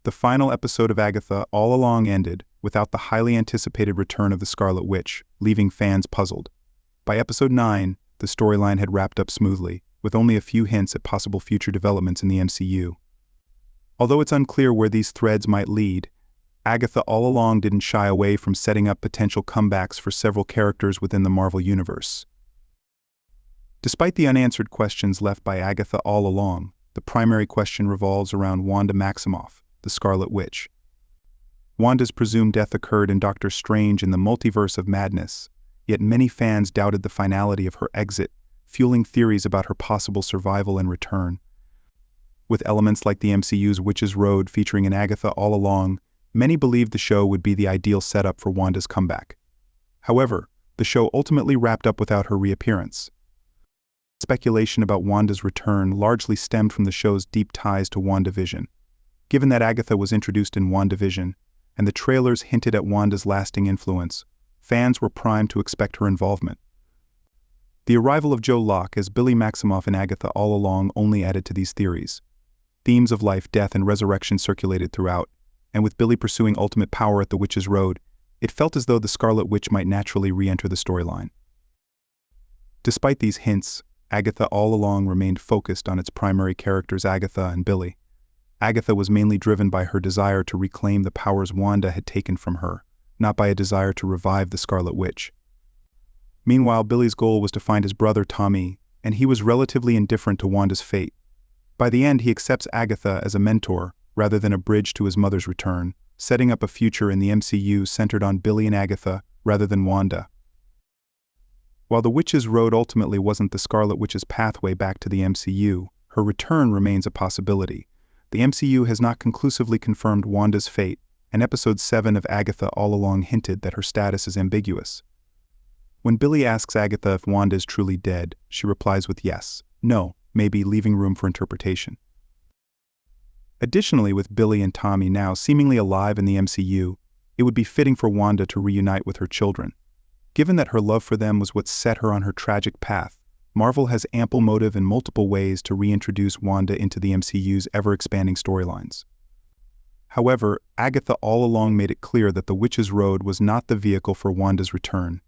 The final episode of Agatha All Along ended without the highly anticipated return of the Scarlet Witch, leaving fans puzzled. By episode 9, the storyline had wrapped up smoothly, with only a few hints at possible future developments in the MCU. Although it's unclear where these threads might lead, Agatha All Along didn't shy away from setting up potential comebacks for several characters within the Marvel Universe. Despite the unanswered questions left by Agatha All Along, the primary question revolves around Wanda Maximoff, the Scarlet Witch. Wanda's presumed death occurred in Doctor Strange in the Multiverse of Madness, yet many fans doubted the finality of her exit, fueling theories about her possible survival and return. With elements like the MCU's Witch's Road featuring an Agatha All Along, many believed the show would be the ideal setup for Wanda's comeback. However, the show ultimately wrapped up without her reappearance. Speculation about Wanda's return largely stemmed from the show's deep ties to WandaVision. Given that Agatha was introduced in WandaVision, and the trailers hinted at Wanda's lasting influence, fans were primed to expect her involvement. The arrival of Joe Locke as Billy Maximoff in Agatha All Along only added to these theories. Themes of life, death, and resurrection circulated throughout, and with Billy pursuing ultimate power at the Witch's Road, it felt as though the Scarlet Witch might naturally re-enter the storyline. Despite these hints, Agatha All Along remained focused on its primary characters Agatha and Billy. Agatha was mainly driven by her desire to reclaim the powers Wanda had taken from her, not by a desire to revive the Scarlet Witch. Meanwhile, Billy's goal was to find his brother Tommy, and he was relatively indifferent to Wanda's fate. By the end, he accepts Agatha as a mentor, rather than a bridge to his mother's return, setting up a future in the MCU centered on Billy and Agatha, rather than Wanda. While the Witch's Road ultimately wasn't the Scarlet Witch's pathway back to the MCU, her return remains a possibility. The MCU has not conclusively confirmed Wanda's fate, and Episode 7 of Agatha All Along hinted that her status is ambiguous. When Billy asks Agatha if Wanda is truly dead, she replies with yes, no, maybe, leaving room for interpretation. Additionally, with Billy and Tommy now seemingly alive in the MCU, it would be fitting for Wanda to reunite with her children. Given that her love for them was what set her on her tragic path, Marvel has ample motive in multiple ways to reintroduce Wanda into the MCU's ever-expanding storylines. However, Agatha All Along made it clear that the Witch's Road was not the vehicle for Wanda's return.